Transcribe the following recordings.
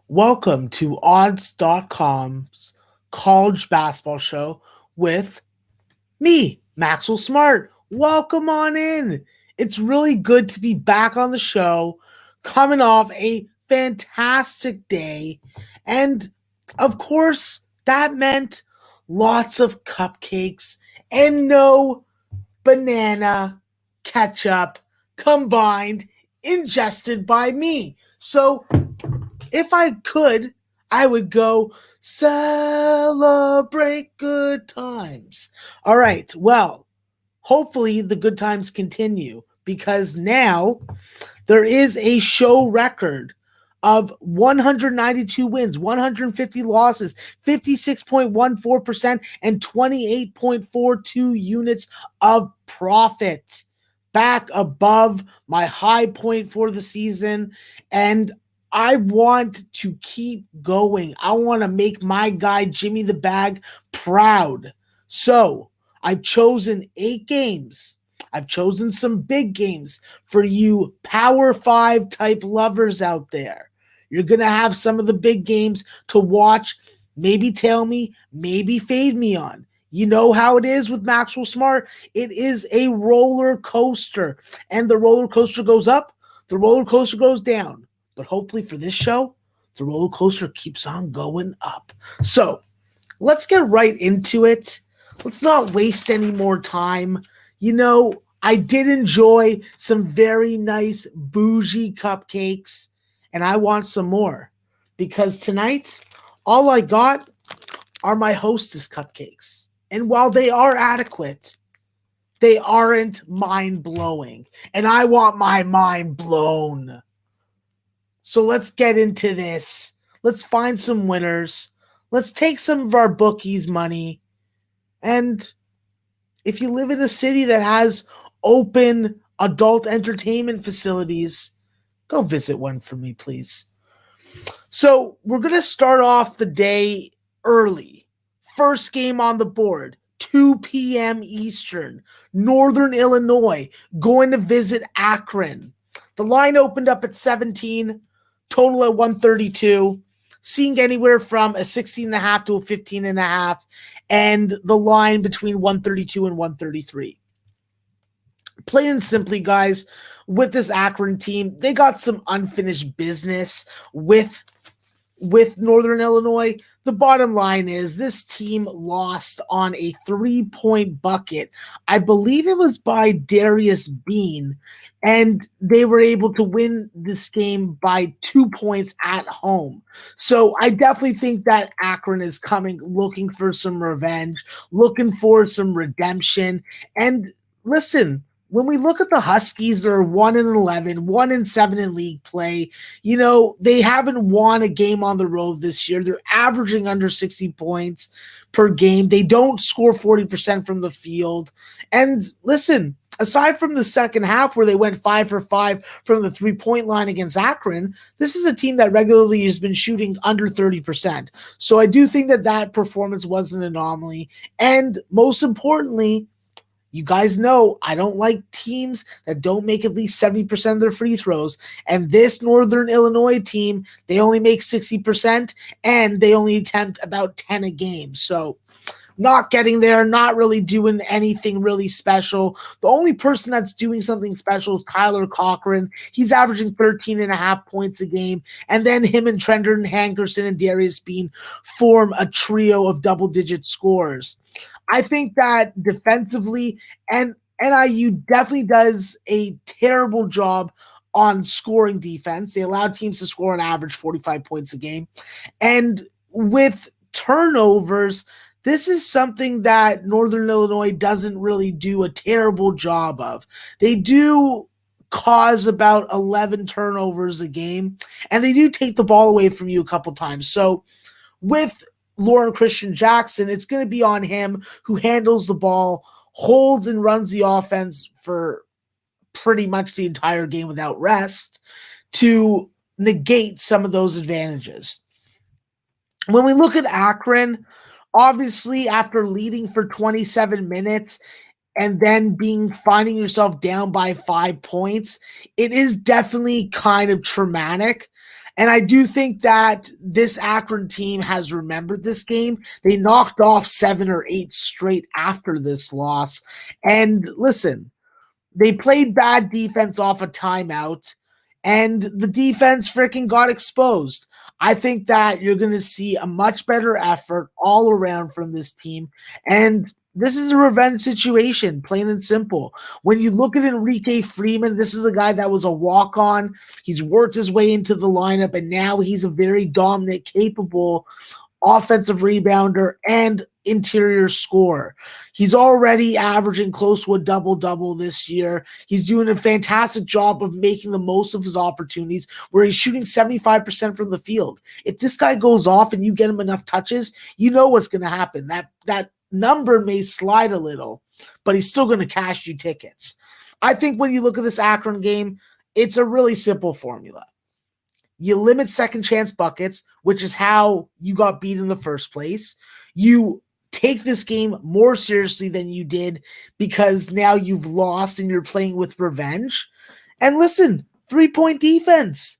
Welcome to odds.com's college basketball show with me, Maxwell Smart. Welcome on in. It's really good to be back on the show, coming off a fantastic day. And of course, that meant lots of cupcakes and no banana ketchup combined, ingested by me. So if I could, I would go celebrate good times. All right. Well, hopefully the good times continue because now there is a show record of 192 wins, 150 losses, 56.14%, and 28.42 units of profit. Back above my high point for the season. And I want to keep going. I want to make my guy, Jimmy the Bag, proud. So I've chosen 8 games. I've chosen some big games for you Power 5 type lovers out there. You're going to have some of the big games to watch, maybe tail me, maybe fade me on. You know how it is with Maxwell Smart. It is a roller coaster, and the roller coaster goes up, the roller coaster goes down. But hopefully for this show, the roller coaster keeps on going up. So let's get right into it. Let's not waste any more time. You know, I did enjoy some very nice bougie cupcakes, and I want some more because tonight, all I got are my Hostess cupcakes. And while they are adequate, they aren't mind-blowing. And I want my mind blown. So let's get into this. Let's find some winners. Let's take some of our bookies' money. And if you live in a city that has open adult entertainment facilities, go visit one for me, please. So we're going to start off the day early. First game on the board, 2 p.m. Eastern. Northern Illinois going to visit Akron. The line opened up at 17, total at 132, seeing anywhere from a 16.5 to a 15.5, and the line between 132 and 133. Plain and simply, guys, with this Akron team, they got some unfinished business with Northern Illinois. The bottom line is this team lost on a 3-point bucket. I believe it was by Darius Bean, and they were able to win this game by 2 points at home. So I definitely think that Akron is coming, looking for some revenge, looking for some redemption. And listen, when we look at the Huskies, they're 1-11, 1-7 in league play. You know, they haven't won a game on the road this year. They're averaging under 60 points per game. They don't score 40% from the field. And listen, aside from the second half where they went 5 for 5 from the 3-point line against Akron, this is a team that regularly has been shooting under 30%. So I do think that performance was an anomaly. And most importantly, you guys know I don't like teams that don't make at least 70% of their free throws. And this Northern Illinois team, they only make 60% and they only attempt about 10 a game. So not getting there, not really doing anything really special. The only person that's doing something special is Kyler Cochran. He's averaging 13.5 points a game. And then him and Trendon Hankerson and Darius Bean form a trio of double-digit scores. I think that defensively, and NIU definitely does a terrible job on scoring defense. They allow teams to score on average 45 points a game. And with turnovers, this is something that Northern Illinois doesn't really do a terrible job of. They do cause about 11 turnovers a game, and they do take the ball away from you a couple times. So with Lauren Christian Jackson, it's going to be on him, who handles the ball, holds and runs the offense for pretty much the entire game without rest, to negate some of those advantages. When we look at Akron, obviously after leading for 27 minutes and then finding yourself down by 5 points, it is definitely kind of traumatic. And I do think that this Akron team has remembered this game. They knocked off 7 or 8 straight after this loss. And listen, they played bad defense off a timeout, and the defense freaking got exposed. I think that you're going to see a much better effort all around from this team. And this is a revenge situation, plain and simple. When you look at Enrique Freeman, this is a guy that was a walk-on. He's worked his way into the lineup, and now he's a very dominant, capable offensive rebounder and interior scorer. He's already averaging close to a double-double this year. He's doing a fantastic job of making the most of his opportunities, where he's shooting 75% from the field. If this guy goes off and you get him enough touches, you know what's going to happen. That number may slide a little, but he's still going to cash you tickets. I think when you look at this Akron game, it's a really simple formula. You limit second chance buckets, which is how you got beat in the first place. You take this game more seriously than you did because now you've lost and you're playing with revenge. And listen, 3-point defense.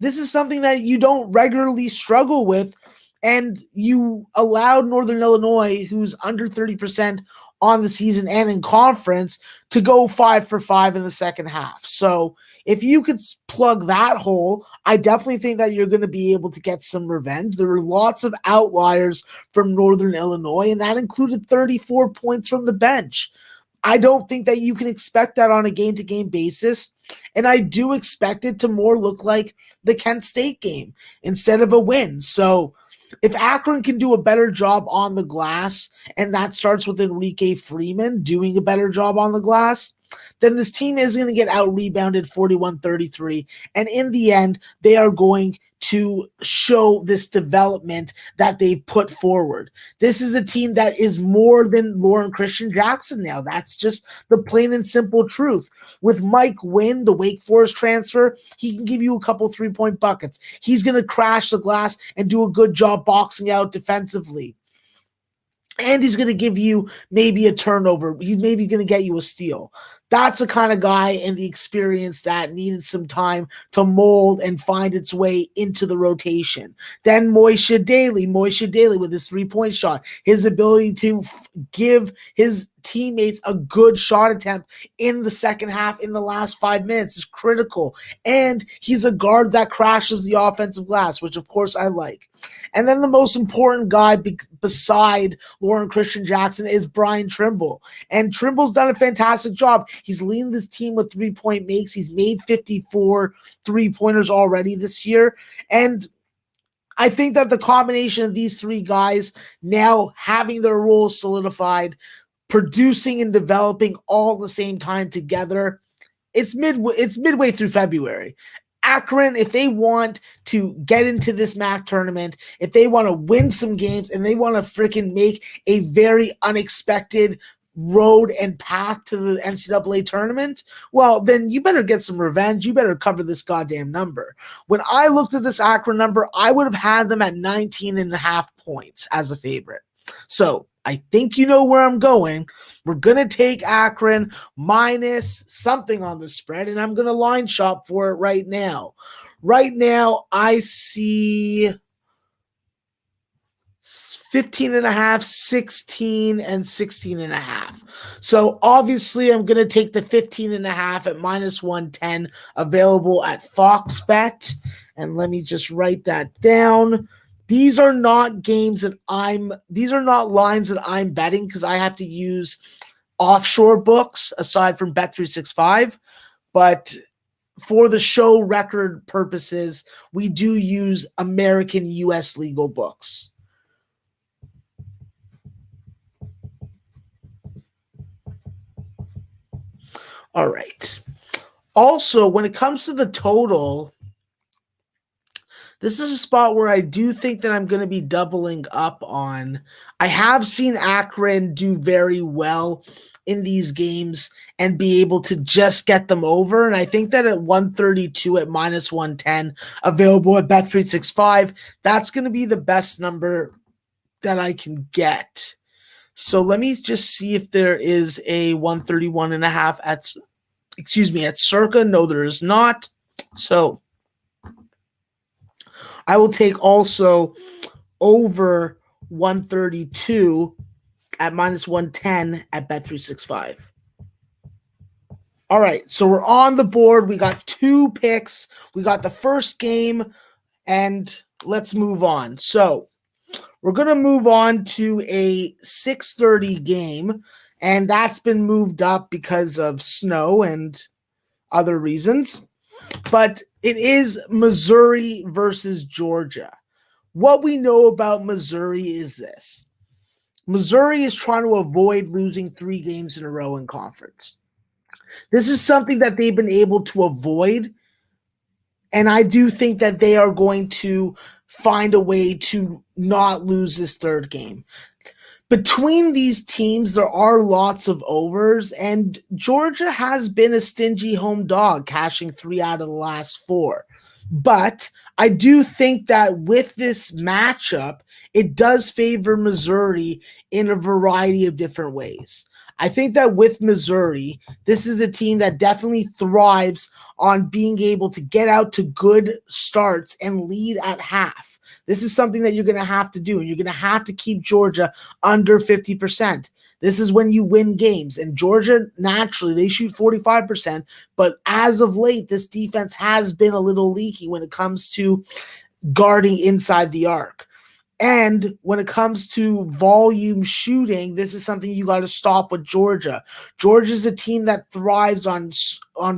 This is something that you don't regularly struggle with. And you allowed Northern Illinois, who's under 30% on the season and in conference, to go 5 for 5 in the second half. So if you could plug that hole, I definitely think that you're going to be able to get some revenge. There were lots of outliers from Northern Illinois, and that included 34 points from the bench. I don't think that you can expect that on a game-to-game basis, and I do expect it to more look like the Kent State game instead of a win. So if Akron can do a better job on the glass, and that starts with Enrique Freeman doing a better job on the glass, then this team is going to get out-rebounded 41-33. And in the end, they are going to show this development that they've put forward. This is a team that is more than Lauren Christian Jackson now. That's just the plain and simple truth. With Mike Wynn, the Wake Forest transfer, he can give you a couple 3-point buckets. He's going to crash the glass and do a good job boxing out defensively. And he's going to give you maybe a turnover. He's maybe going to get you a steal. That's the kind of guy and the experience that needed some time to mold and find its way into the rotation. Then Moishe Daly with his 3-point shot, his ability to give his teammates a good shot attempt in the second half in the last 5 minutes is critical. And he's a guard that crashes the offensive glass, which of course I like. And then the most important guy beside Lauren Christian Jackson is Brian Trimble. And Trimble's done a fantastic job. He's leading this team with 3-point makes. He's made 54 3-pointers already this year. And I think that the combination of these 3 guys now having their roles solidified, producing and developing all at the same time together, it's midway through February. Akron, if they want to get into this MAC tournament, if they want to win some games and they want to freaking make a very unexpected road and path to the NCAA tournament, well, then you better get some revenge. You better cover this goddamn number. When I looked at this Akron number, I would have had them at 19.5 points as a favorite. So I think you know where I'm going. We're going to take Akron minus something on the spread, and I'm going to line shop for it right now. Right now, I see 15.5, 16, and 16.5. So obviously, I'm going to take the 15.5 at minus 110 available at Fox Bet. And let me just write that down. These are not lines that I'm betting because I have to use offshore books aside from Bet365. But for the show record purposes, we do use American U.S. legal books. All right. Also, when it comes to the total, this is a spot where I do think that I'm going to be doubling up on. I have seen Akron do very well in these games and be able to just get them over. And I think that at 132 at minus 110, available at Bet365, that's going to be the best number that I can get. So let me just see if there is a 131.5 at Circa. No, there is not. So I will take also over 132 at minus 110 at Bet365. All right, so we're on the board. We got 2 picks. We got the first game, and let's move on. So we're going to move on to a 6:30 game, and that's been moved up because of snow and other reasons. But it is Missouri versus Georgia. What we know about Missouri is this. Missouri is trying to avoid losing 3 games in a row in conference. This is something that they've been able to avoid, and I do think that they are going to find a way to not lose this 3rd game. Between these teams, there are lots of overs, and Georgia has been a stingy home dog, cashing 3 out of the last 4. But I do think that with this matchup, it does favor Missouri in a variety of different ways. I think that with Missouri, this is a team that definitely thrives on being able to get out to good starts and lead at half. This is something that you're going to have to do, and you're going to have to keep Georgia under 50%. This is when you win games. And Georgia, naturally, they shoot 45%, but as of late, this defense has been a little leaky when it comes to guarding inside the arc. And when it comes to volume shooting, this is something you got to stop with Georgia. Georgia's a team that thrives on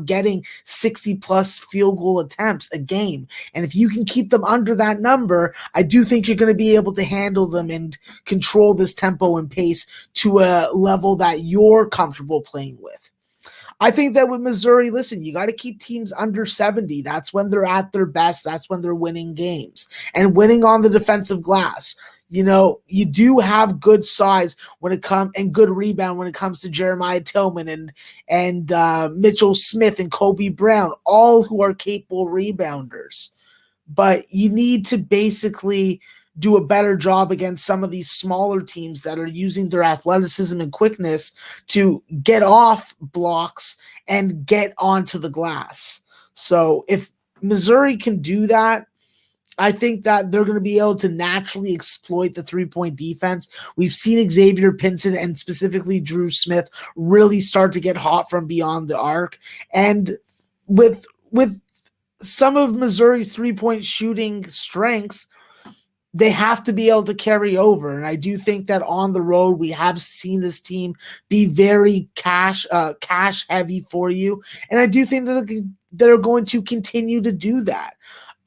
getting 60-plus field goal attempts a game. And if you can keep them under that number, I do think you're going to be able to handle them and control this tempo and pace to a level that you're comfortable playing with. I think that with Missouri, listen, you got to keep teams under 70. That's when they're at their best. That's when they're winning games and winning on the defensive glass. You know, you do have good size when it comes and good rebound when it comes to Jeremiah Tillman and Mitchell Smith and Kobe Brown, all who are capable rebounders. But you need to basically do a better job against some of these smaller teams that are using their athleticism and quickness to get off blocks and get onto the glass. So if Missouri can do that, I think that they're going to be able to naturally exploit the 3-point defense. We've seen Xavier Pinson and specifically Drew Smith really start to get hot from beyond the arc. And with some of Missouri's 3-point shooting strengths, they have to be able to carry over. And I do think that on the road, we have seen this team be very cash heavy for you. And I do think that they're going to continue to do that.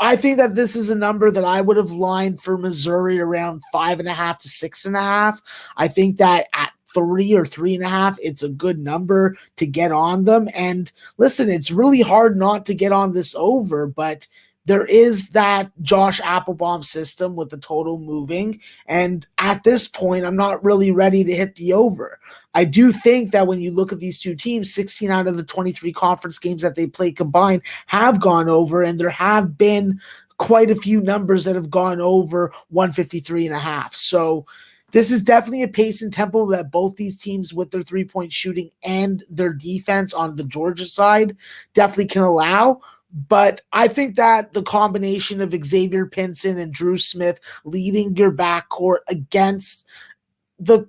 I think that this is a number that I would have lined for Missouri around 5.5 to 6.5. I think that at 3 or 3.5, it's a good number to get on them. And listen, it's really hard not to get on this over, but there is that Josh Applebaum system with the total moving. And at this point, I'm not really ready to hit the over. I do think that when you look at these two teams, 16 out of the 23 conference games that they play combined have gone over, and there have been quite a few numbers that have gone over 153.5. So this is definitely a pace and tempo that both these teams with their 3-point shooting and their defense on the Georgia side definitely can allow. But I think that the combination of Xavier Pinson and Drew Smith leading your backcourt against the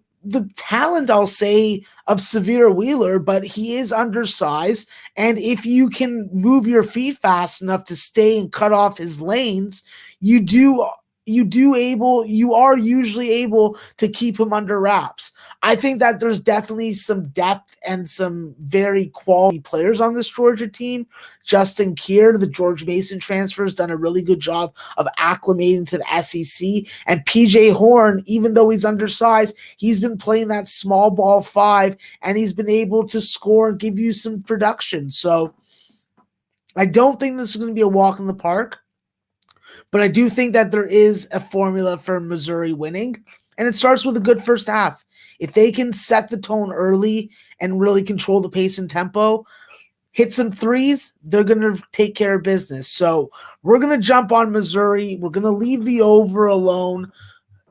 talent, I'll say, of Severe Wheeler, but he is undersized. And if you can move your feet fast enough to stay and cut off his lanes, you are usually able to keep him under wraps. I think that there's definitely some depth and some very quality players on this Georgia team. Justin Kier, the George Mason transfer, has done a really good job of acclimating to the SEC. And PJ Horn, even though he's undersized, he's been playing that small ball 5, and he's been able to score and give you some production. So I don't think this is going to be a walk in the park. But I do think that there is a formula for Missouri winning, and it starts with a good first half. If they can set the tone early and really control the pace and tempo, hit some threes, they're going to take care of business. So we're going to jump on Missouri. We're going to leave the over alone.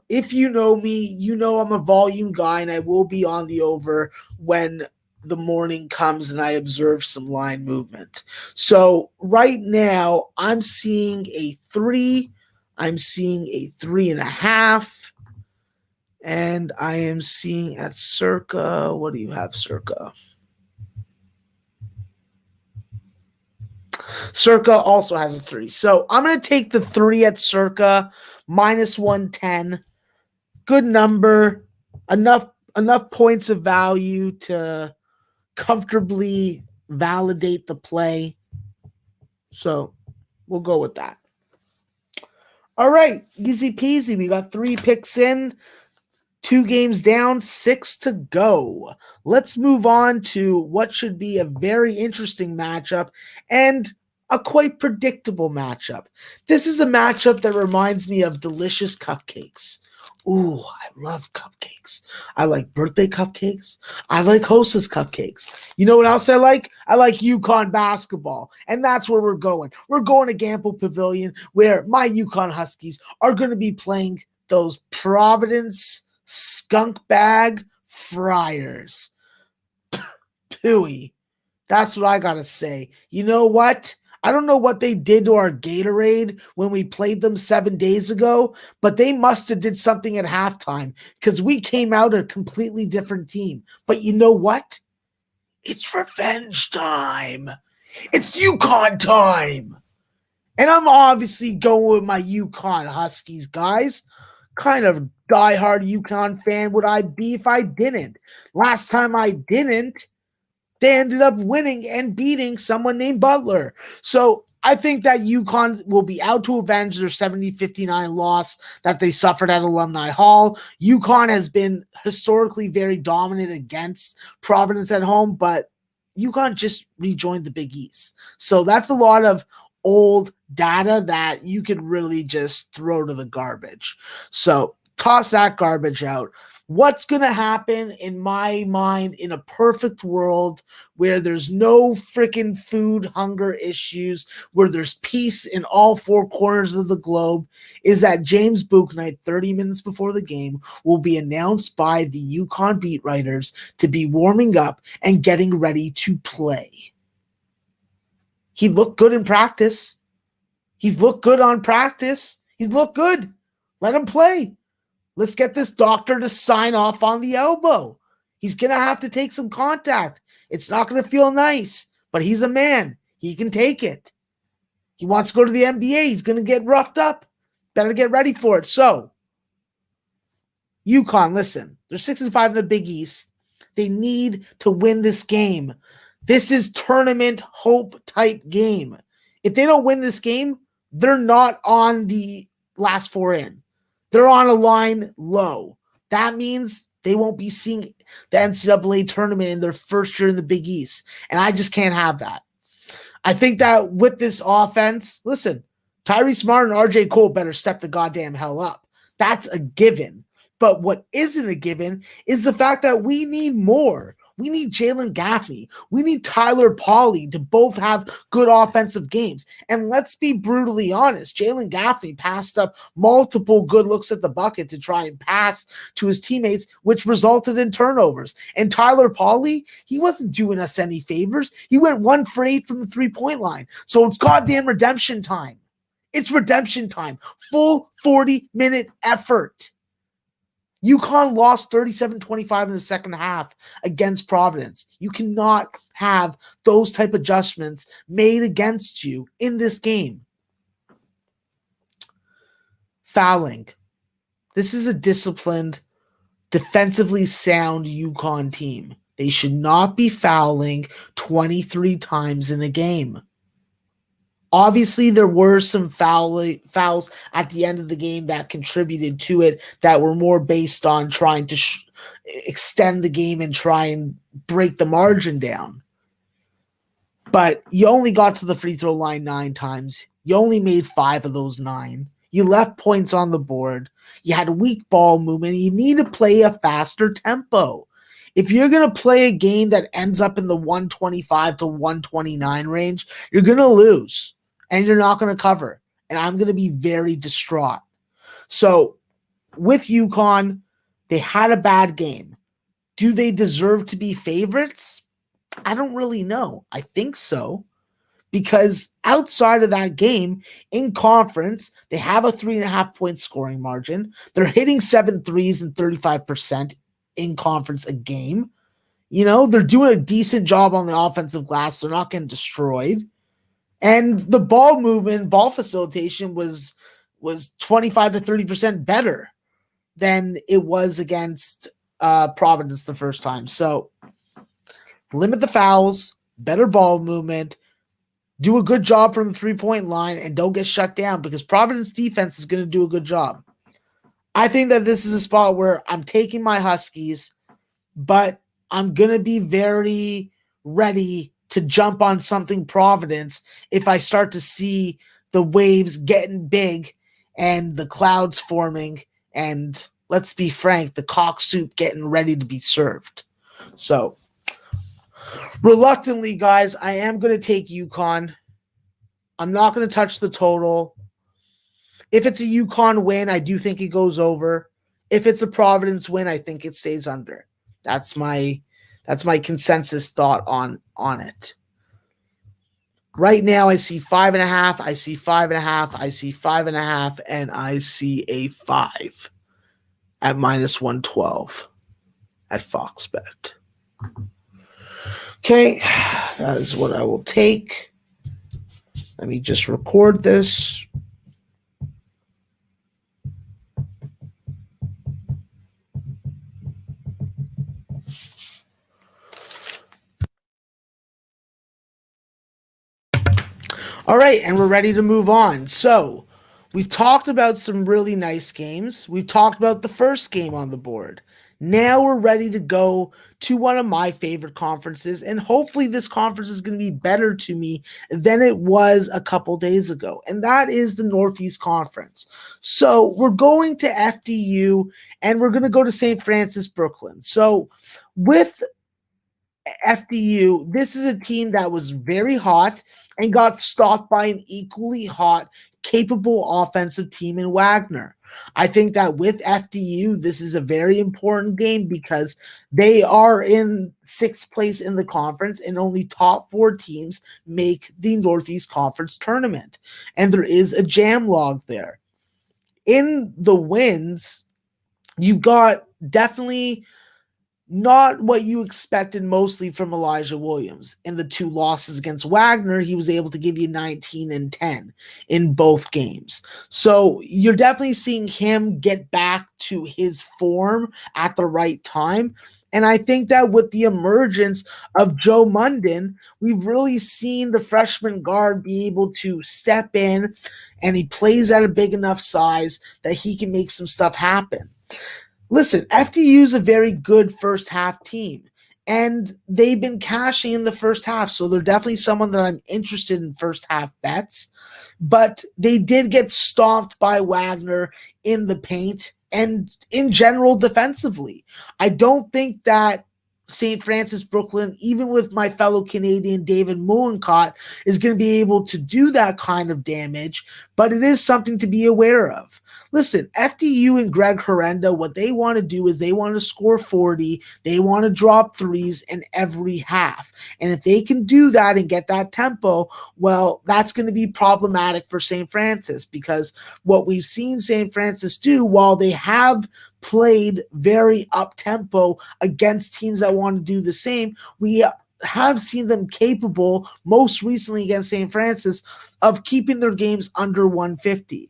If you know me, you know I'm a volume guy, and I will be on the over when the morning comes and I observe some line movement. So right now I'm seeing a 3 I'm seeing a 3.5. And I am seeing at Circa. What do you have, Circa? Circa also has a 3. So I'm going to take the 3 at Circa, minus 110. Good number. Enough points of value to comfortably validate the play. So we'll go with that. All right. Easy peasy. We got 3 picks in. 2 games down, 6 to go. Let's move on to what should be a very interesting matchup and a quite predictable matchup. This is a matchup that reminds me of delicious cupcakes. Ooh, I love cupcakes. I like birthday cupcakes. I like Hostess cupcakes. You know what else I like? I like UConn basketball. And that's where we're going. We're going to Gamble Pavilion, where my UConn Huskies are going to be playing those Providence skunk bag Friars. Pooey. That's what I gotta say. You know what? I don't know what they did to our Gatorade when we played them 7 days ago, but they must have did something at halftime because we came out a completely different team. But you know what? It's revenge time. It's UConn time. And I'm obviously going with my UConn Huskies, guys. Kind of diehard UConn fan would I be if I didn't? Last time I didn't, they ended up winning and beating someone named Butler. So I think that UConn will be out to avenge their 70-59 loss that they suffered at Alumni Hall. UConn has been historically very dominant against Providence at home, but UConn just rejoined the Big East. So that's a lot of old data that you could really just throw to the garbage. So toss that garbage out. What's going to happen in my mind in a perfect world where there's no freaking food hunger issues, where there's peace in all 4 corners of the globe, is that James Bouknight, 30 minutes before the game, will be announced by the UConn beat writers to be warming up and getting ready to play. He looked good in practice. He's looked good on practice. He's looked good. Let him play. Let's get this doctor to sign off on the elbow. He's going to have to take some contact. It's not going to feel nice, but he's a man. He can take it. He wants to go to the NBA. He's going to get roughed up. Better get ready for it. So, UConn, listen, they're 6-5 in the Big East. They need to win this game. This is tournament hope type game. If they don't win this game, they're not on the last 4 in. They're on a line low. That means they won't be seeing the NCAA tournament in their first year in the Big East. And I just can't have that. I think that with this offense, listen, Tyrese Smart and RJ Cole better step the goddamn hell up. That's a given. But what isn't a given is the fact that we need more. We need Jalen Gaffney. We need Tyler Polley to both have good offensive games. And let's be brutally honest, Jalen Gaffney passed up multiple good looks at the bucket to try and pass to his teammates, which resulted in turnovers. And Tyler Polley, he wasn't doing us any favors. He went 1 for 8 from the 3-point line. So it's goddamn redemption time. It's redemption time. Full 40-minute effort. UConn lost 37-25 in the second half against Providence. You cannot have those type of adjustments made against you in this game. Fouling. This is a disciplined, defensively sound UConn team. They should not be fouling 23 times in a game. Obviously, there were some fouls at the end of the game that contributed to it that were more based on trying to extend the game and try and break the margin down. But you only got to the free throw line 9 times. You only made 5 of those 9. You left points on the board. You had weak ball movement. You need to play a faster tempo. If you're going to play a game that ends up in the 125 to 129 range, you're going to lose. And you're not going to cover. And I'm going to be very distraught. So, with UConn, they had a bad game. Do they deserve to be favorites? I don't really know. I think so. because outside of that game in conference, they have a 3.5-point scoring margin. They're hitting 7 threes and 35% in conference a game. They're doing a decent job on the offensive glass. They're not getting destroyed. And the ball movement, ball facilitation was 25 to 30% better than it was against Providence the first time. So limit the fouls, better ball movement, do a good job from the 3-point line, and don't get shut down because Providence defense is going to do a good job. I think that this is a spot where I'm taking my Huskies, but I'm going to be very ready to jump on something Providence if I start to see the waves getting big and the clouds forming and, let's be frank, the cock soup getting ready to be served. So, reluctantly, guys, I am going to take UConn. I'm not going to touch the total. If it's a UConn win, I do think it goes over. If it's a Providence win, I think it stays under. That's my consensus thought on it. Right now, I see 5.5. I see 5.5. I see 5.5, and I see a 5 at -112 at Fox Bet. Okay, that is what I will take. Let me just record this. All right, and we're ready to move on. So, we've talked about some really nice games. We've talked about the first game on the board. Now we're ready to go to one of my favorite conferences, and hopefully this conference is going to be better to me than it was a couple days ago, and that is the Northeast Conference. So we're going to FDU, and we're going to go to St. Francis, Brooklyn. So with FDU, this is a team that was very hot and got stopped by an equally hot, capable offensive team in Wagner. I think that with FDU, this is a very important game because they are in 6th place in the conference and only top 4 teams make the Northeast Conference tournament. And there is a jam log there. In the wins, you've got definitely not what you expected mostly from Elijah Williams. In the 2 losses against Wagner, he was able to give you 19 and 10 in both games. So you're definitely seeing him get back to his form at the right time. And I think that with the emergence of Joe Munden, we've really seen the freshman guard be able to step in, and he plays at a big enough size that he can make some stuff happen. Listen, FDU is a very good first half team, and they've been cashing in the first half, so they're definitely someone that I'm interested in first half bets. But they did get stomped by Wagner in the paint and in general defensively. I don't think that St. Francis, Brooklyn, even with my fellow Canadian David Mullencott, is going to be able to do that kind of damage, but it is something to be aware of. Listen, FDU and Greg Herenda, what they want to do is they want to score 40. They want to drop threes in every half. And if they can do that and get that tempo, well, that's going to be problematic for St. Francis, because what we've seen St. Francis do, while they have played very up-tempo against teams that want to do the same, we have seen them capable, most recently against St. Francis, of keeping their games under 150.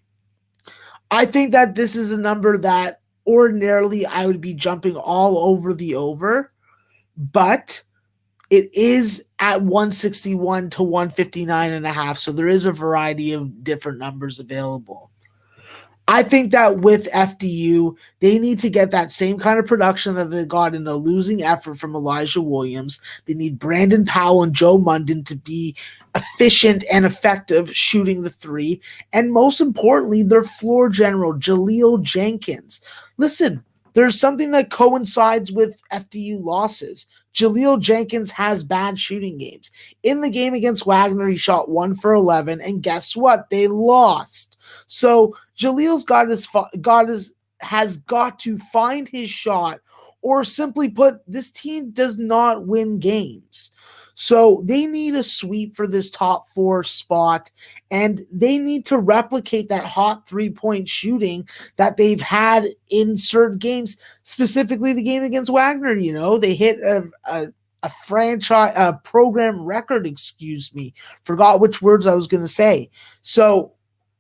I think that this is a number that ordinarily I would be jumping all over the over, but it is at 161 to 159.5, so there is a variety of different numbers available. I think that with FDU, they need to get that same kind of production that they got in a losing effort from Elijah Williams. They need Brandon Powell and Joe Munden to be efficient and effective shooting the 3. And most importantly, their floor general, Jaleel Jenkins. Listen, there's something that coincides with FDU losses. Jaleel Jenkins has bad shooting games. In the game against Wagner, he shot 1 for 11, and guess what? They lost. So Jaleel's has got to find his shot, or simply put, this team does not win games. So they need a sweep for this top 4 spot, and they need to replicate that hot 3-point shooting that they've had in certain games, specifically the game against Wagner. They hit a franchise program record, forgot which words I was going to say. So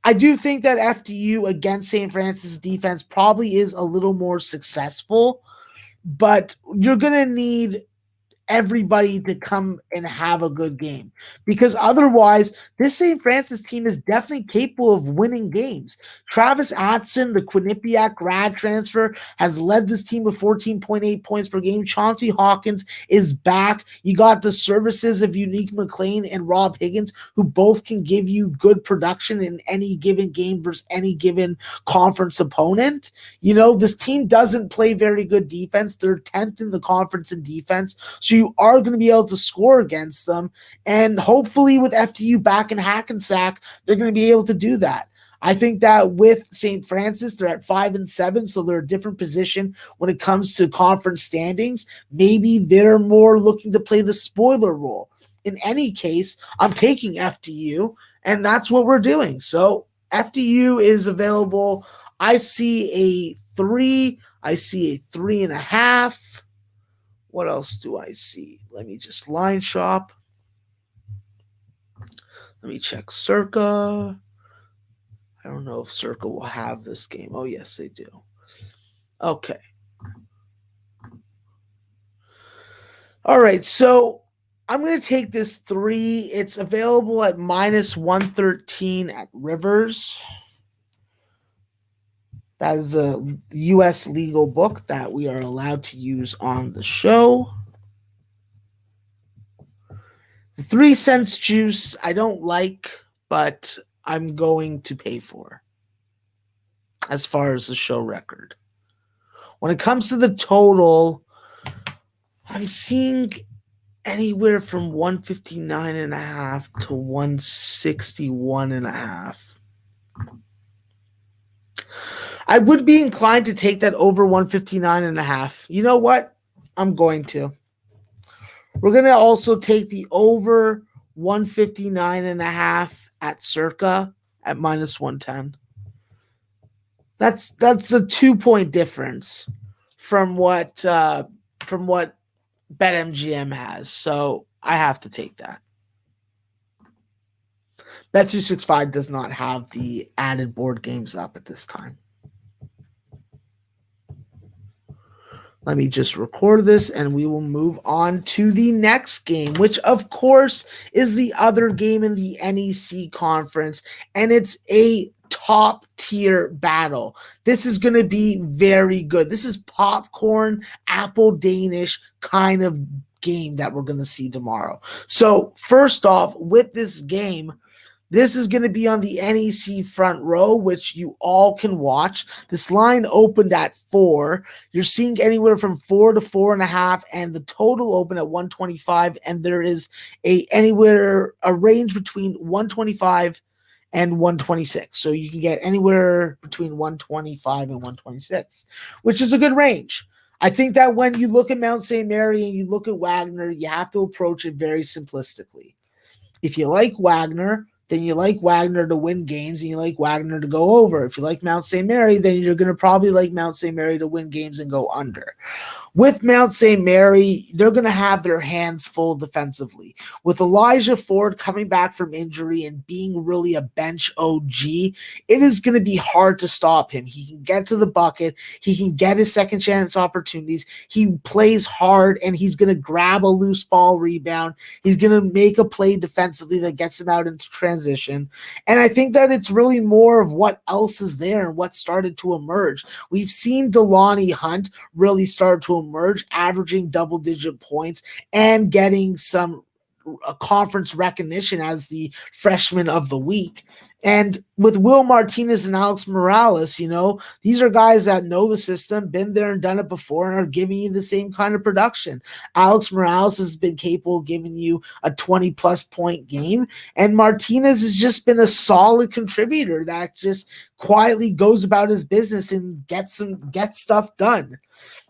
I do think that FDU against St. Francis defense probably is a little more successful, but you're going to need everybody to come and have a good game, because otherwise this St. Francis team is definitely capable of winning games. Travis Atson, the Quinnipiac grad transfer, has led this team with 14.8 points per game. Chauncey Hawkins is back. You got the services of Unique McLean and Rob Higgins, who both can give you good production in any given game versus any given conference opponent. This team doesn't play very good defense. They're 10th in the conference in defense. So you are going to be able to score against them. And hopefully with FDU back in Hackensack, they're going to be able to do that. I think that with St. Francis, they're at 5-7, so they're a different position when it comes to conference standings. Maybe they're more looking to play the spoiler role. In any case, I'm taking FDU, and that's what we're doing. So FDU is available. I see a 3. I see a 3.5. What else do I see? Let me just line shop. Let me check Circa. I don't know if Circa will have this game. Oh, yes, they do. Okay. All right, so I'm going to take this 3. It's available at -113 at Rivers. That is a U.S. legal book that we are allowed to use on the show. The 3 cents juice I don't like, but I'm going to pay for as far as the show record. When it comes to the total, I'm seeing anywhere from 159.5 to 161.5. I would be inclined to take that over 159.5. You know what? I'm going to. We're going to also take the over 159.5 at Circa at -110. That's a 2-point difference from what BetMGM has. So I have to take that. Bet365 does not have the added board games up at this time. Let me just record this and we will move on to the next game, which of course is the other game in the NEC conference, and it's a top tier battle. This is going to be very good. This is popcorn, apple Danish kind of game that we're going to see tomorrow. So first off, with this game, this is going to be on the NEC front row, which you all can watch. This line opened at 4. You're seeing anywhere from 4 to 4.5, and the total opened at 125. And there is a range between 125 and 126. So you can get anywhere between 125 and 126, which is a good range. I think that when you look at Mount St. Mary and you look at Wagner, you have to approach it very simplistically. If you like Wagner, then you like Wagner to win games and you like Wagner to go over. If you like Mount St. Mary, then you're going to probably like Mount St. Mary to win games and go under. With Mount St. Mary, they're going to have their hands full defensively. With Elijah Ford coming back from injury and being really a bench OG, it is going to be hard to stop him. He can get to the bucket. He can get his second chance opportunities. He plays hard, and he's going to grab a loose ball rebound. He's going to make a play defensively that gets him out into transition. And I think that it's really more of what else is there and what started to emerge. We've seen Delani Hunt really start to emerge, averaging double-digit points and getting some conference recognition as the freshman of the week. And with Will Martinez and Alex Morales, these are guys that know the system, been there and done it before, and are giving you the same kind of production. Alex Morales has been capable of giving you a 20-plus point game, and Martinez has just been a solid contributor that just quietly goes about his business and gets stuff done.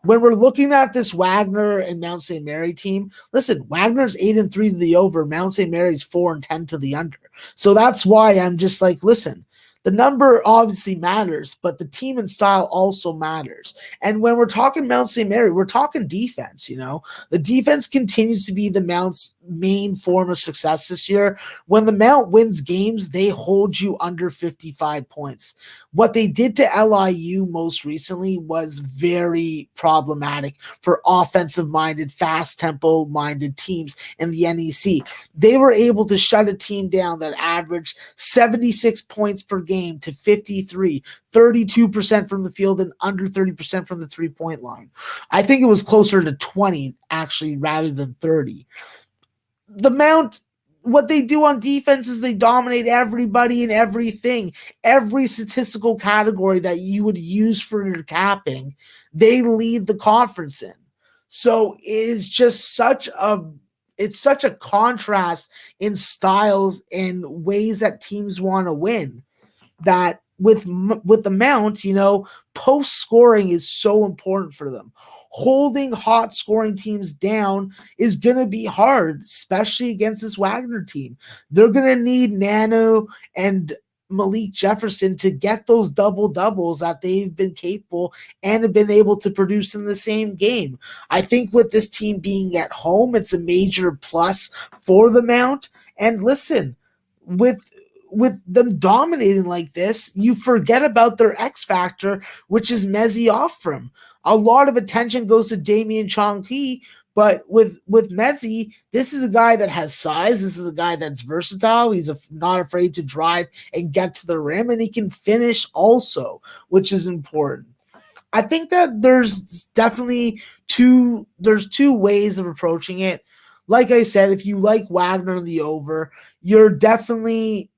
When we're looking at this Wagner and Mount St. Mary team, listen, Wagner's 8-3 to the over, Mount St. Mary's 4-10 to the under. So that's why I'm just like, listen, the number obviously matters, but the team and style also matters. And when we're talking Mount St. Mary, we're talking defense, The defense continues to be the Mount's main form of success this year. When the Mount wins games, they hold you under 55 points. What they did to LIU most recently was very problematic for offensive-minded, fast tempo-minded teams in the NEC. They were able to shut a team down that averaged 76 points per game to 53, 32% from the field and under 30% from the three-point line. I think it was closer to 20, actually, rather than 30. The Mount, what they do on defense is they dominate everybody and everything. Every statistical category that you would use for your capping, they lead the conference in. So it is just such a contrast in styles and ways that teams want to win, that with the Mount, post scoring is so important for them. Holding hot scoring teams down is going to be hard, especially against this Wagner team. They're going to need Nano and Malik Jefferson to get those double-doubles that they've been capable and have been able to produce in the same game. I think with this team being at home, it's a major plus for the Mount. And listen, with them dominating like this, you forget about their X factor, which is Mezzi Offram. A lot of attention goes to Damian Chong-Ki, but with Mezzi, this is a guy that has size. This is a guy that's versatile. He's not afraid to drive and get to the rim, and he can finish also, which is important. I think that there's definitely two ways of approaching it. Like I said, if you like Wagner on the over, you're definitely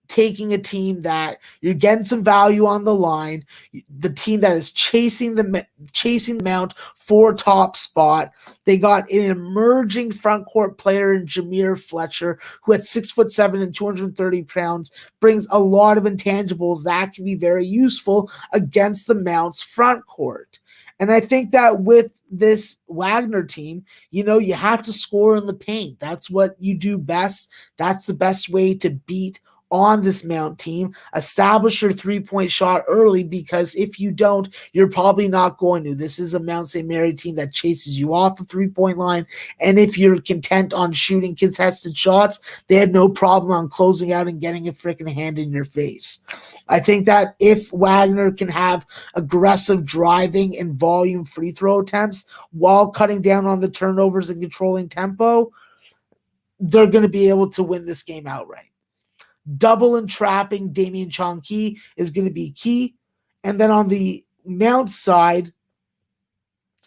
taking a team that you're getting some value on the line, the team that is chasing the Mount for top spot. They got an emerging front court player in Jameer Fletcher, who at 6'7" and 230 pounds brings a lot of intangibles that can be very useful against the Mount's front court. And I think that with this Wagner team, you have to score in the paint. That's what you do best. That's the best way to beat on this Mount team. Establish your three-point shot early, because if you don't, you're probably not going to. This is a Mount St. Mary team that chases you off the three-point line, and if you're content on shooting contested shots, they had no problem on closing out and getting a freaking hand in your face. I think that if Wagner can have aggressive driving and volume free throw attempts while cutting down on the turnovers and controlling tempo, they're going to be able to win this game outright. Double and trapping Damian Chong-Ki is going to be key. And then on the Mount side,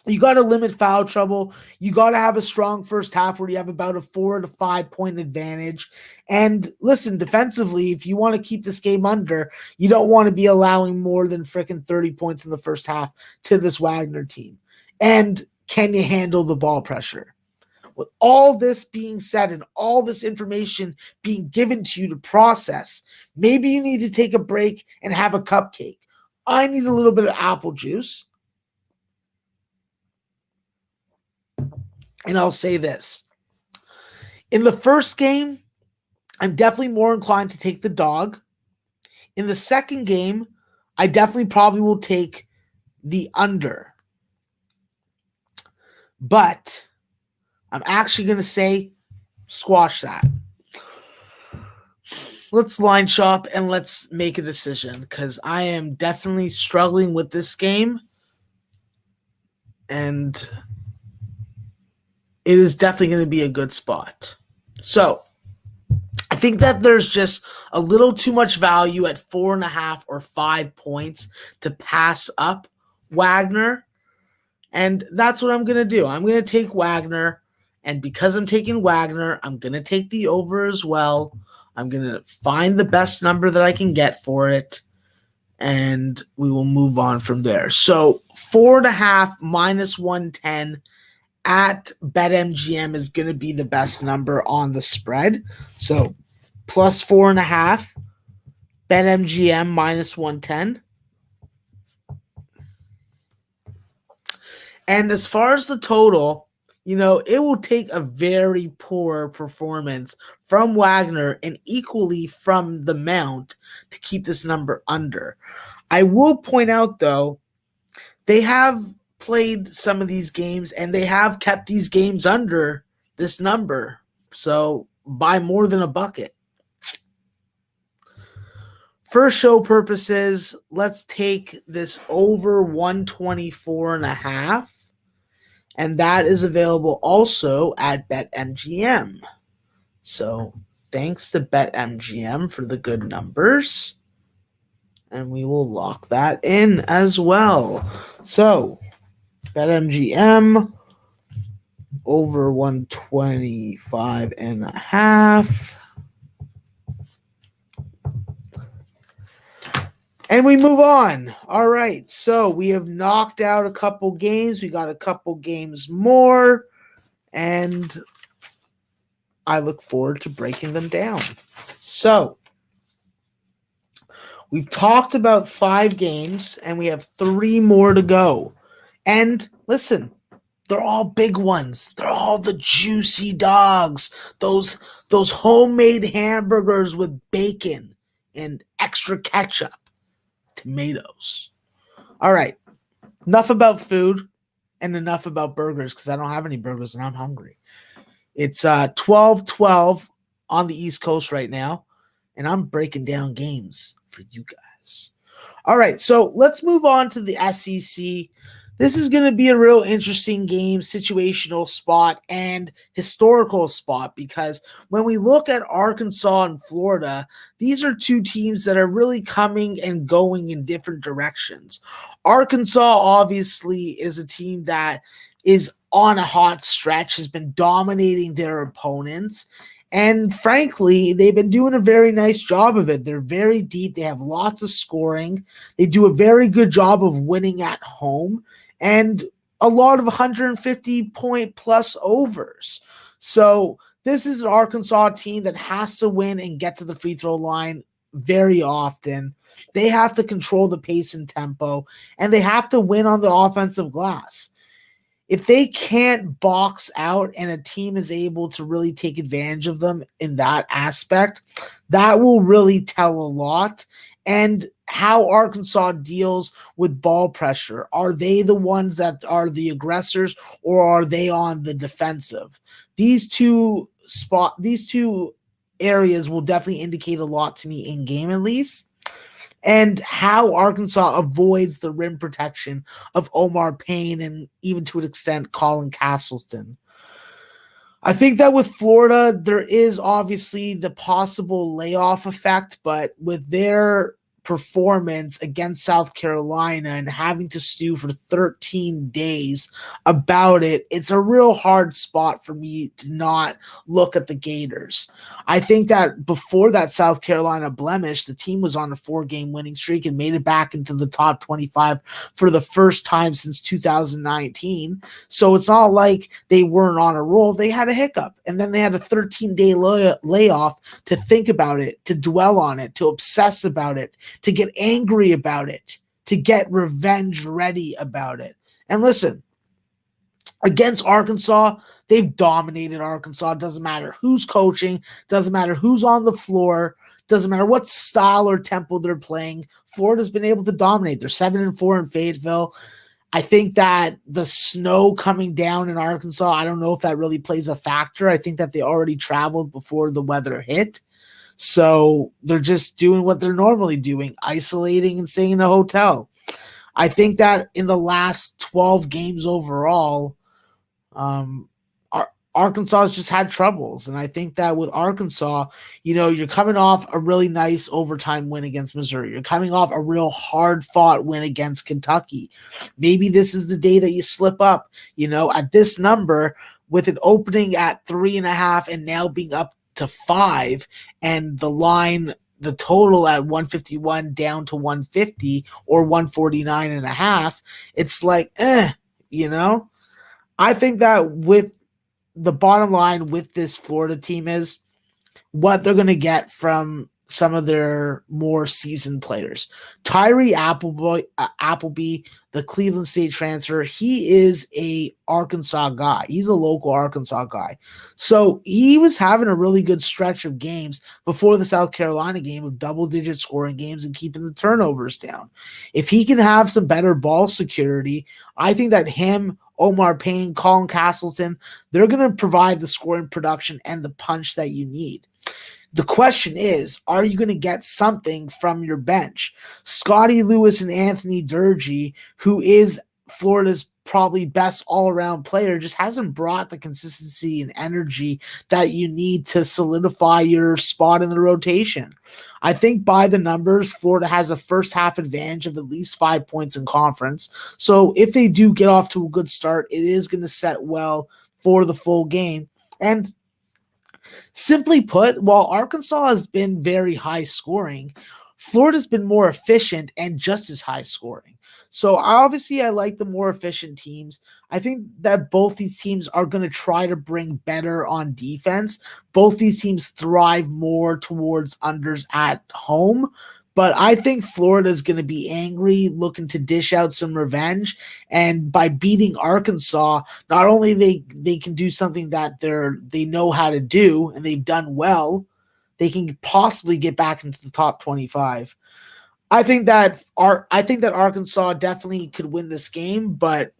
you got to limit foul trouble. You got to have a strong first half where you have about a 4 to 5 point advantage. And listen, defensively, if you want to keep this game under, you don't want to be allowing more than freaking 30 points in the first half to this Wagner team. And can you handle the ball pressure? With all this being said and all this information being given to you to process, maybe you need to take a break and have a cupcake. I need a little bit of apple juice. And I'll say this. In the first game, I'm definitely more inclined to take the dog. In the second game, I definitely probably will take the under. But I'm actually going to say squash that. Let's line shop and let's make a decision, because I am definitely struggling with this game. And it is definitely going to be a good spot. So I think that there's just a little too much value at 4.5 or 5 points to pass up Wagner. And that's what I'm going to do. I'm going to take Wagner. And because I'm taking Wagner, I'm going to take the over as well. I'm going to find the best number that I can get for it, and we will move on from there. So 4.5 minus 110 at BetMGM is going to be the best number on the spread. So plus 4.5, BetMGM minus 110. And as far as the total, it will take a very poor performance from Wagner and equally from the Mount to keep this number under. I will point out, though, they have played some of these games and they have kept these games under this number. So by more than a bucket. For show purposes, let's take this over 124.5. And that is available also at BetMGM. So thanks to BetMGM for the good numbers. And we will lock that in as well. So BetMGM over 125.5. And we move on. All right, so we have knocked out a couple games. We got a couple games more, and I look forward to breaking them down. So we've talked about 5 games, and we have 3 more to go. And listen, they're all big ones. They're all the juicy dogs, those homemade hamburgers with bacon and extra ketchup. Tomatoes. All right. Enough about food and enough about burgers because I don't have any burgers and I'm hungry. It's 12:12 on the East Coast right now, and I'm breaking down games for you guys. All right, so let's move on to the SEC. This is going to be a real interesting game, situational spot, and historical spot because when we look at Arkansas and Florida, these are 2 teams that are really coming and going in different directions. Arkansas obviously is a team that is on a hot stretch, has been dominating their opponents. And frankly, they've been doing a very nice job of it. They're very deep. They have lots of scoring. They do a very good job of winning at home. And a lot of 150-point plus overs. So this is an Arkansas team that has to win and get to the free throw line very often. They have to control the pace and tempo, and they have to win on the offensive glass. If they can't box out and a team is able to really take advantage of them in that aspect, that will really tell a lot. And how Arkansas deals with ball pressure. Are they the ones that are the aggressors or are they on the defensive? These two areas will definitely indicate a lot to me in game at least. And how Arkansas avoids the rim protection of Omar Payne and even to an extent Colin Castleton. I think that with Florida, there is obviously the possible layoff effect, but with their performance against South Carolina and having to stew for 13 days about it, it's a real hard spot for me to not look at the Gators. I think that before that South Carolina blemish, the team was on a 4-game winning streak and made it back into the top 25 for the first time since 2019. So it's not like they weren't on a roll. They had a hiccup, and then they had a 13-day layoff to think about it, to dwell on it, to obsess about it, to get angry about it, to get revenge ready about it. And listen, against Arkansas, they've dominated Arkansas. It doesn't matter who's coaching, doesn't matter who's on the floor, doesn't matter what style or tempo they're playing. Florida's been able to dominate. They're 7-4 in Fayetteville. I think that the snow coming down in Arkansas, I don't know if that really plays a factor. I think that they already traveled before the weather hit. So they're just doing what they're normally doing, isolating and staying in a hotel. I think that in the last 12 games overall, Arkansas has just had troubles. And I think that with Arkansas, you're coming off a really nice overtime win against Missouri. You're coming off a real hard-fought win against Kentucky. Maybe this is the day that you slip up, at this number with an opening at 3.5 and now being up to 5 and the total at 151 down to 150 or 149 and a half, it's like, you know? I think that with the bottom line with this Florida team is what they're going to get from some of their more seasoned players. Tyree Appleby, the Cleveland State transfer, he is a Arkansas guy. He's a local Arkansas guy. So he was having a really good stretch of games before the South Carolina game of double-digit scoring games and keeping the turnovers down. If he can have some better ball security, I think that him, Omar Payne, Colin Castleton, they're going to provide the scoring production and the punch that you need. The question is, are you going to get something from your bench? Scotty Lewis and Anthony Durgee, who is Florida's probably best all-around player, just hasn't brought the consistency and energy that you need to solidify your spot in the rotation. I think by the numbers, Florida has a first half advantage of at least 5 points in conference. So if they do get off to a good start, it is going to set well for the full game. And simply put, while Arkansas has been very high scoring, Florida's been more efficient and just as high scoring. So obviously I like the more efficient teams. I think that both these teams are going to try to bring better on defense. Both these teams thrive more towards unders at home. But I think Florida is going to be angry, looking to dish out some revenge. And by beating Arkansas, not only they can do something that they know how to do and they've done well, they can possibly get back into the top 25. I think that Arkansas definitely could win this game, but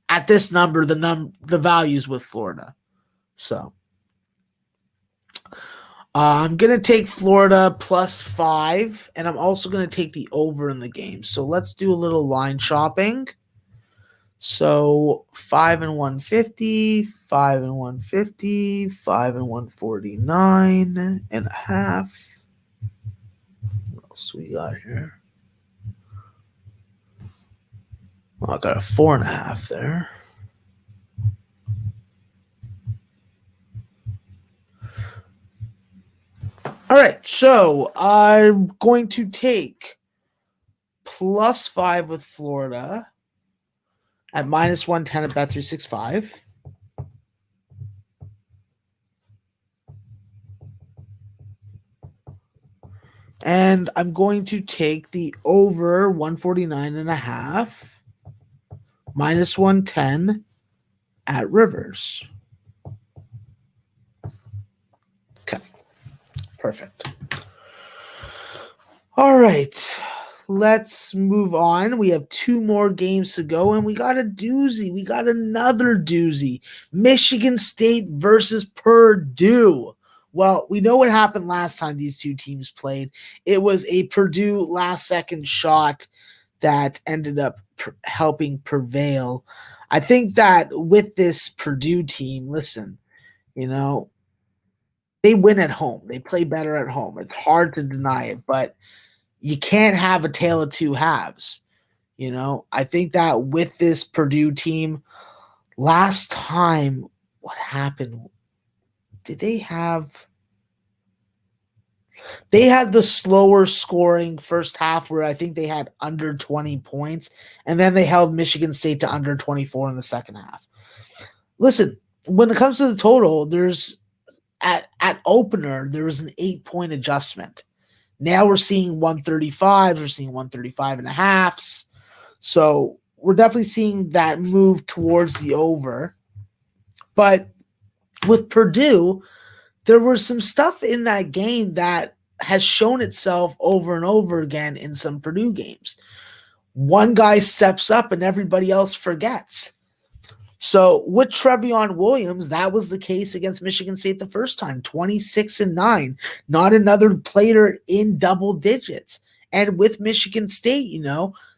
at this number, the value's with Florida. So I'm going to take Florida +5, and I'm also going to take the over in the game. So let's do a little line shopping. So 5 and 150, 5 and 150, 5 and 149 and a half. What else we got here? Well, I got a 4.5 there. All right, so I'm going to take +5 with Florida at -110 at Bet365. And I'm going to take the over 149 and a half, -110 at Rivers. Okay, perfect. All right, let's move on. We have 2 more games to go, and we got a doozy. We got another doozy. Michigan State versus Purdue. Well, we know what happened last time these two teams played. It was a Purdue last-second shot that ended up helping prevail. I think that with this Purdue team, listen, they win at home. They play better at home. It's hard to deny it, but you can't have a tale of two halves. I think that with this Purdue team, last time, what happened? They had the slower scoring first half where I think they had under 20 points, and then they held Michigan State to under 24 in the second half. Listen, when it comes to the total, there's at opener, there was an 8-point adjustment. Now we're seeing 135, we're seeing 135 and a halves. So we're definitely seeing that move towards the over. But with Purdue, there was some stuff in that game that has shown itself over and over again in some Purdue games. One guy steps up and everybody else forgets. So with Trevion Williams, that was the case against Michigan State the first time, 26-9, not another player in double digits. And with Michigan State,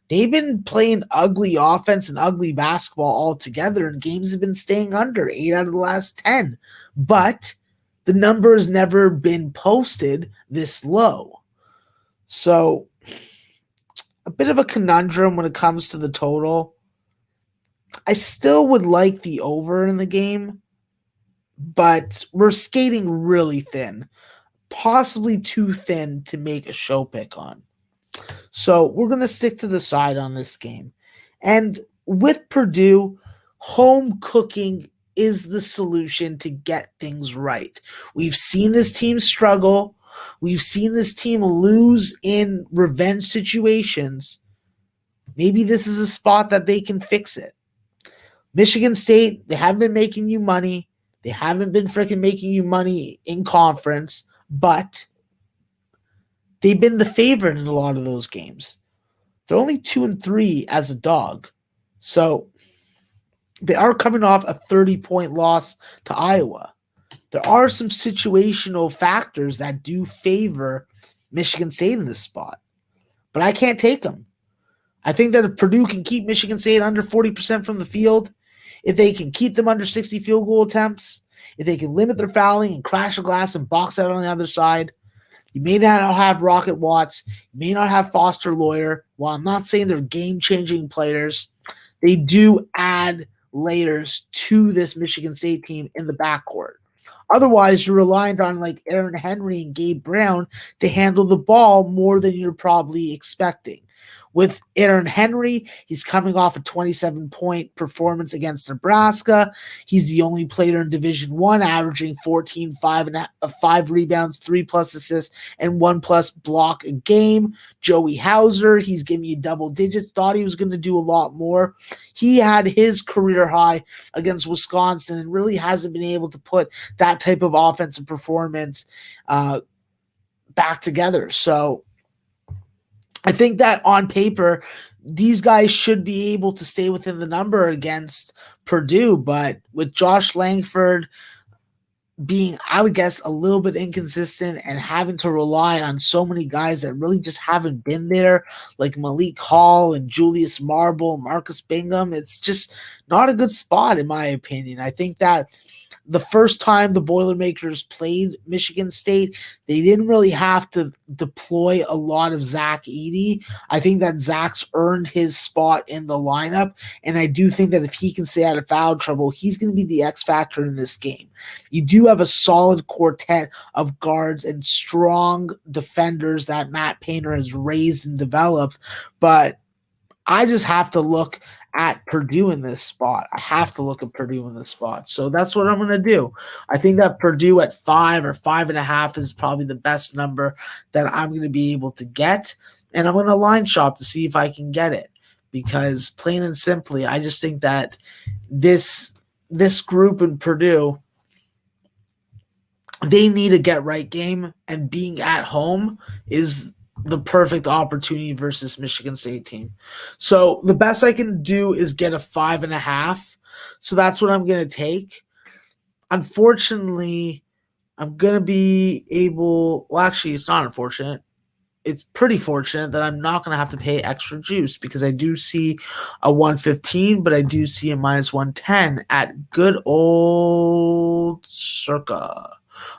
they've been playing ugly offense and ugly basketball altogether, and games have been staying under 8 out of the last 10. But the number has never been posted this low. So a bit of a conundrum when it comes to the total. I still would like the over in the game, but we're skating really thin, possibly too thin to make a show pick on. So we're going to stick to the side on this game. And with Purdue, home cooking is the solution to get things right. We've seen this team struggle. We've seen this team lose in revenge situations. Maybe this is a spot that they can fix it. Michigan State, they haven't been making you money. They haven't been freaking making you money in conference, but they've been the favorite in a lot of those games. They're only 2-3 as a dog. So they are coming off a 30-point loss to Iowa. There are some situational factors that do favor Michigan State in this spot, but I can't take them. I think that if Purdue can keep Michigan State under 40% from the field, if they can keep them under 60 field goal attempts, if they can limit their fouling and crash the glass and box out on the other side, you may not have Rocket Watts, you may not have Foster Lawyer. While I'm not saying they're game-changing players, they do add layers to this Michigan State team in the backcourt. Otherwise, you're reliant on like Aaron Henry and Gabe Brown to handle the ball more than you're probably expecting. With Aaron Henry, he's coming off a 27-point performance against Nebraska. He's the only player in Division I averaging 14, 5 rebounds, 3+ assists, and 1+ block a game. Joey Hauser, he's giving you double digits. Thought he was going to do a lot more. He had his career high against Wisconsin and really hasn't been able to put that type of offensive performance back together. So I think that on paper, these guys should be able to stay within the number against Purdue, but with Josh Langford being, I would guess, a little bit inconsistent and having to rely on so many guys that really just haven't been there, like Malik Hall and Julius Marble, Marcus Bingham, it's just not a good spot in my opinion. I think that the first time the Boilermakers played Michigan State, they didn't really have to deploy a lot of Zach Edey. I think that Zach's earned his spot in the lineup, and I do think that if he can stay out of foul trouble, he's going to be the X factor in this game. You do have a solid quartet of guards and strong defenders that Matt Painter has raised and developed, but I just have to look at Purdue in this spot. I have to look at Purdue in this spot. So that's what I'm going to do. I think that Purdue at 5 or 5.5 is probably the best number that I'm going to be able to get. And I'm going to line shop to see if I can get it. Because plain and simply, I just think that this group in Purdue, they need a get-right game. And being at home is the perfect opportunity versus Michigan State team. So the best I can do is get a 5.5. So that's what I'm going to take. Unfortunately, I'm going to be able, well, actually, it's not unfortunate. It's pretty fortunate that I'm not going to have to pay extra juice because I do see a 115, but I do see a -110 at good old Circa.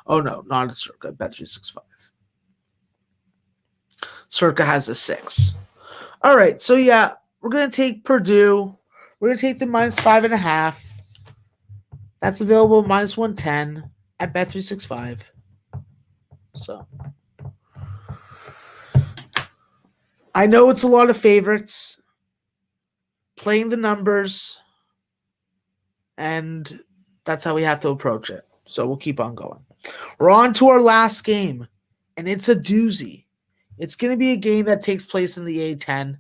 Oh, no, not at Circa. Bet365. Circa has a 6. All right, so yeah, we're going to take Purdue. We're going to take the -5.5. That's available -110 at Bet365. So I know it's a lot of favorites. Playing the numbers, and that's how we have to approach it. So we'll keep on going. We're on to our last game, and it's a doozy. It's going to be a game that takes place in the A-10.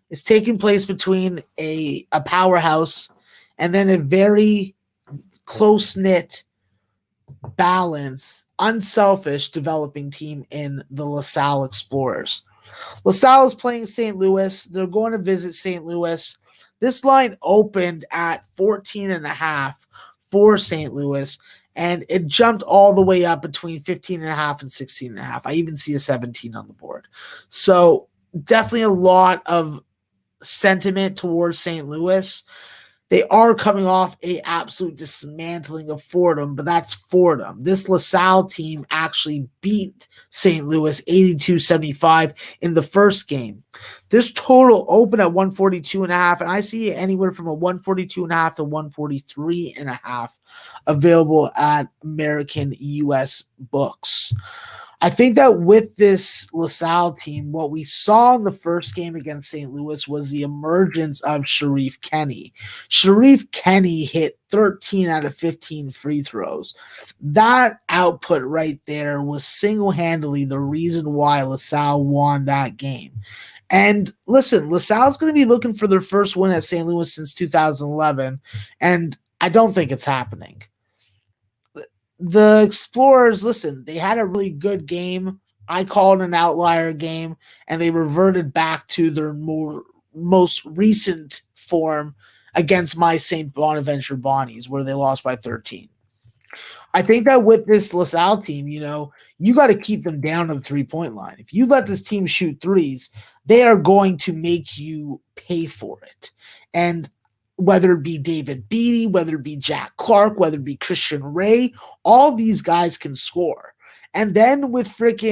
It's taking place between a powerhouse and then a very close-knit, balanced, unselfish developing team in the LaSalle Explorers. LaSalle is playing St. Louis. They're going to visit St. Louis. This line opened at 14.5 for St. Louis, and it jumped all the way up between 15.5 and 16.5. I even see a 17 on the board. So definitely a lot of sentiment towards St. Louis. They are coming off a absolute dismantling of Fordham, but that's Fordham. This LaSalle team actually beat St. Louis 82-75 in the first game. This total opened at 142.5, and I see it anywhere from a 142.5 to 143.5 available at American US Books. I think that with this LaSalle team, what we saw in the first game against St. Louis was the emergence of Sharif Kenny. Sharif Kenny hit 13 out of 15 free throws. That output right there was single-handedly the reason why LaSalle won that game. And listen, LaSalle's going to be looking for their first win at St. Louis since 2011, and I don't think it's happening. The Explorers, listen, they had a really good game. I call it an outlier game, and they reverted back to their most recent form against my St. Bonaventure Bonnies, where they lost by 13. I think that with this LaSalle team, you got to keep them down to the three-point line. If you let this team shoot threes, they are going to make you pay for it. And whether it be David Beatty, whether it be Jack Clark, whether it be Christian Ray, all these guys can score. And then with Jig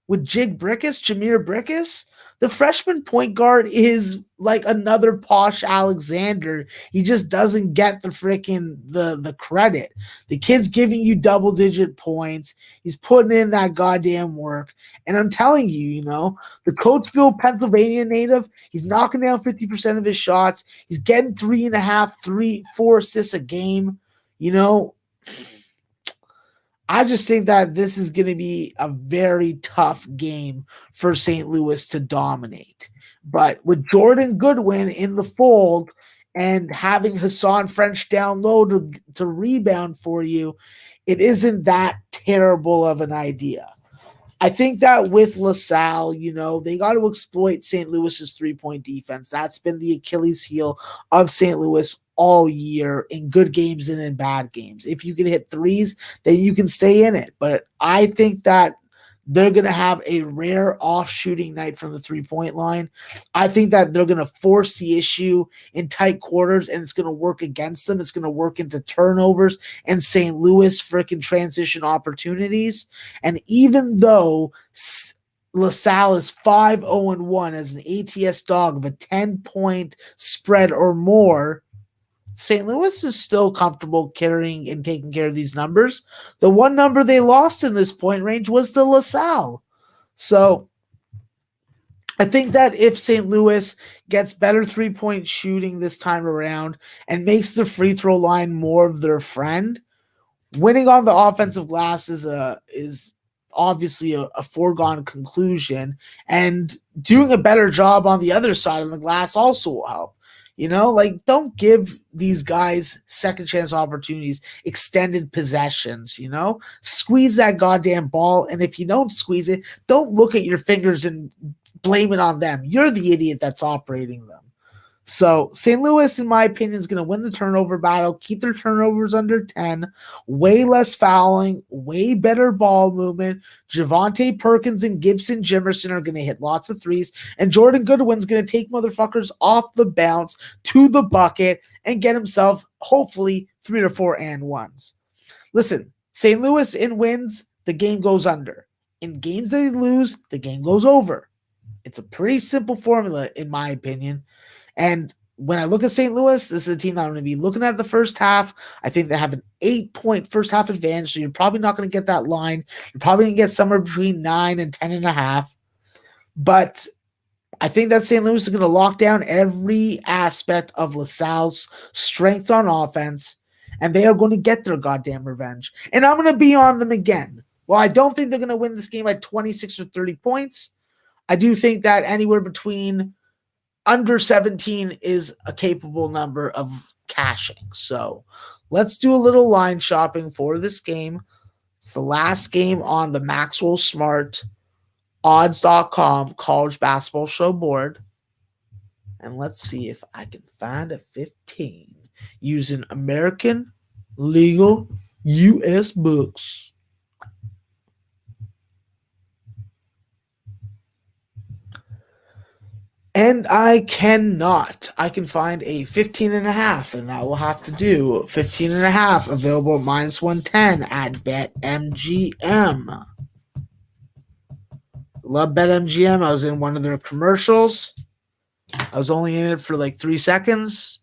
Brickus, Jameer Brickus, the freshman point guard is like another Posh Alexander. He just doesn't get the credit. The kid's giving you double-digit points. He's putting in that goddamn work. And I'm telling you, the Coatesville, Pennsylvania native, he's knocking down 50% of his shots. He's getting 3.5, 4 assists a game. I just think that this is going to be a very tough game for St. Louis to dominate. But with Jordan Goodwin in the fold and having Hassan French down low to rebound for you, it isn't that terrible of an idea. I think that with LaSalle, they got to exploit St. Louis's three-point defense. That's been the Achilles heel of St. Louis all year in good games and in bad games. If you can hit threes, then you can stay in it. But I think that they're going to have a rare off-shooting night from the three-point line. I think that they're going to force the issue in tight quarters, and it's going to work against them. It's going to work into turnovers and St. Louis freaking transition opportunities. And even though LaSalle is 5-0-1 as an ATS dog of a 10-point spread or more, St. Louis is still comfortable carrying and taking care of these numbers. The one number they lost in this point range was to LaSalle. So I think that if St. Louis gets better three-point shooting this time around and makes the free throw line more of their friend, winning on the offensive glass is obviously a foregone conclusion, and doing a better job on the other side of the glass also will help. Don't give these guys second chance opportunities, extended possessions, squeeze that goddamn ball. And if you don't squeeze it, don't look at your fingers and blame it on them. You're the idiot that's operating them. So St. Louis, in my opinion, is going to win the turnover battle, keep their turnovers under 10, way less fouling, way better ball movement. Javonte Perkins and Gibson Jimerson are going to hit lots of threes, and Jordan Goodwin's going to take motherfuckers off the bounce to the bucket and get himself, hopefully, 3 or 4 and ones. Listen, St. Louis in wins, the game goes under. In games they lose, the game goes over. It's a pretty simple formula, in my opinion. And when I look at St. Louis, this is a team that I'm going to be looking at the first half. I think they have an 8-point first half advantage, so you're probably not going to get that line. You're probably going to get somewhere between 9 and 10.5. But I think that St. Louis is going to lock down every aspect of LaSalle's strengths on offense, and they are going to get their goddamn revenge. And I'm going to be on them again. Well, I don't think they're going to win this game by 26 or 30 points. I do think that anywhere between under 17 is a capable number of cashing. So let's do a little line shopping for this game. It's the last game on the Maxwell Smart odds.com college basketball show board. And let's see if I can find a 15 using American legal US books. And I cannot. I can find a 15.5, and that will have to do. 15.5 available at minus 110 at BetMGM. Love BetMGM. I was in one of their commercials. I was only in it for like 3 seconds,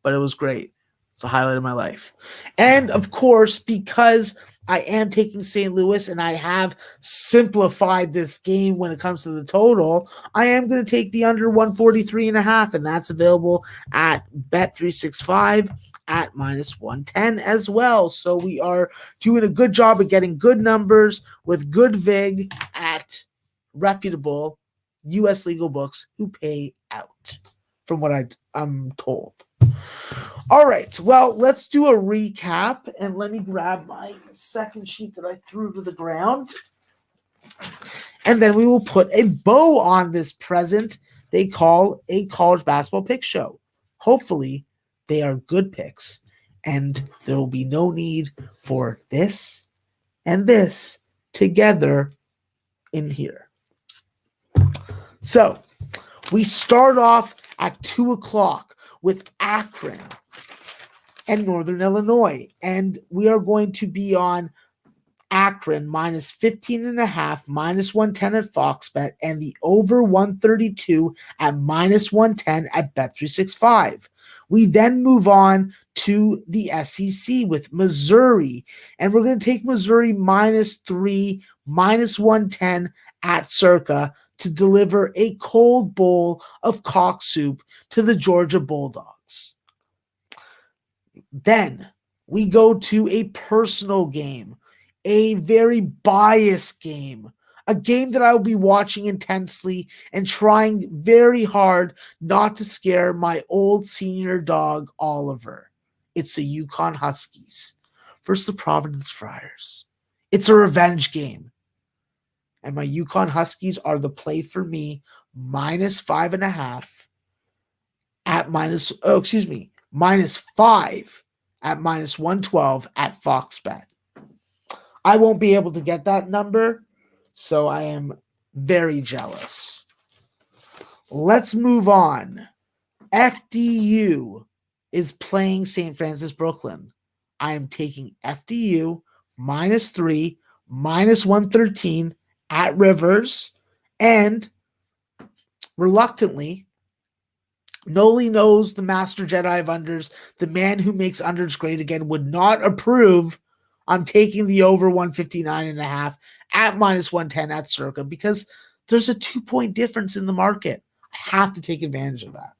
but it was great. It's a highlight of my life. And of course, because I am taking St. Louis and I have simplified this game when it comes to the total, I am going to take the under 143.5, and that's available at Bet365 at minus 110 as well. So we are doing a good job of getting good numbers with good VIG at reputable U.S. legal books who pay out, from what I'm told. All right, well, let's do a recap, and let me grab my second sheet that I threw to the ground, and then we will put a bow on this present they call a college basketball pick show. Hopefully, they are good picks, and there will be no need for this and this together in here. So, we start off at 2 o'clock with Akron and Northern Illinois. And we are going to be on Akron minus 15.5, minus 110 at FoxBet, and the over 132 at minus 110 at Bet365. We then move on to the SEC with Missouri, and we're going to take Missouri minus 3, minus 110 at Circa to deliver a cold bowl of cock soup to the Georgia Bulldogs. Then we go to a personal game, a very biased game, a game that I will be watching intensely and trying very hard not to scare my old senior dog, Oliver. It's the UConn Huskies versus the Providence Friars. It's a revenge game. And my UConn Huskies are the play for me, minus 5.5 at minus 5 at minus 112 at FoxBet. I won't be able to get that number, so I am very jealous. Let's move on. FDU is playing St. Francis Brooklyn. I am taking FDU minus 3, minus 113 at Rivers, and reluctantly, Noli knows the master Jedi of unders, the man who makes unders great again, would not approve. I'm taking the over 159.5 at minus 110 at Circa because there's a 2-point difference in the market. I have to take advantage of that.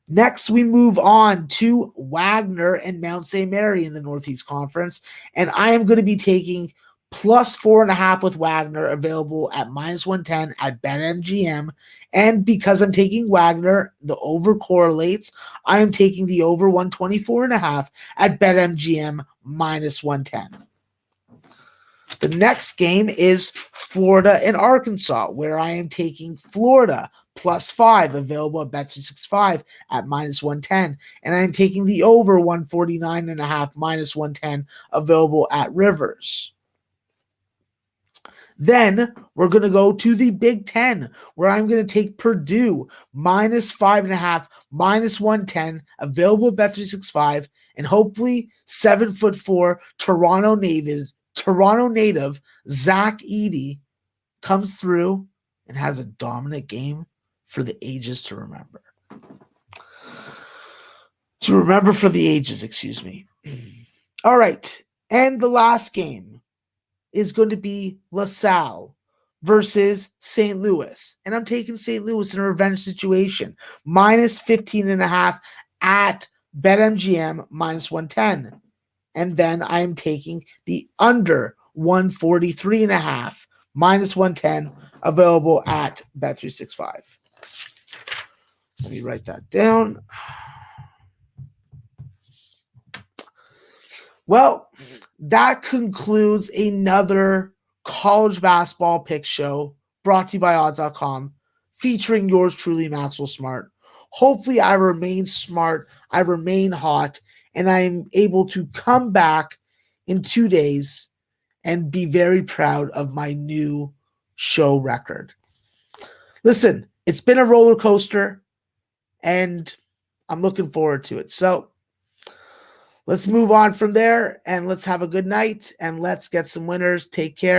Next, we move on to Wagner and Mount St. Mary in the Northeast Conference, and I am going to be taking plus 4.5 with Wagner, available at minus 110 at BetMGM. And because I'm taking Wagner, the over correlates. I am taking the over 124.5 at BetMGM minus 110. The next game is Florida and Arkansas, where I am taking Florida plus 5, available at Bet365 at minus 110. And I am taking the over 149.5 minus 110, available at Rivers. Then we're going to go to the Big Ten, where I'm going to take Purdue minus 5.5, minus 110, available at Bet365, and hopefully 7'4" Toronto native Zach Edey comes through and has a dominant game for the ages to remember. For the ages, excuse me. All right, and the last game is going to be LaSalle versus St. Louis. And I'm taking St. Louis in a revenge situation. Minus 15.5 at BetMGM minus 110. And then I am taking the under 143.5 minus 110, available at Bet365. Let me write that down. Well, that concludes another college basketball pick show brought to you by odds.com, featuring yours truly, Maxwell Smart. Hopefully I remain smart, I remain hot, and I am able to come back in 2 days and be very proud of my new show record. Listen, it's been a roller coaster, and I'm looking forward to it. So let's move on from there, and let's have a good night, and let's get some winners. Take care.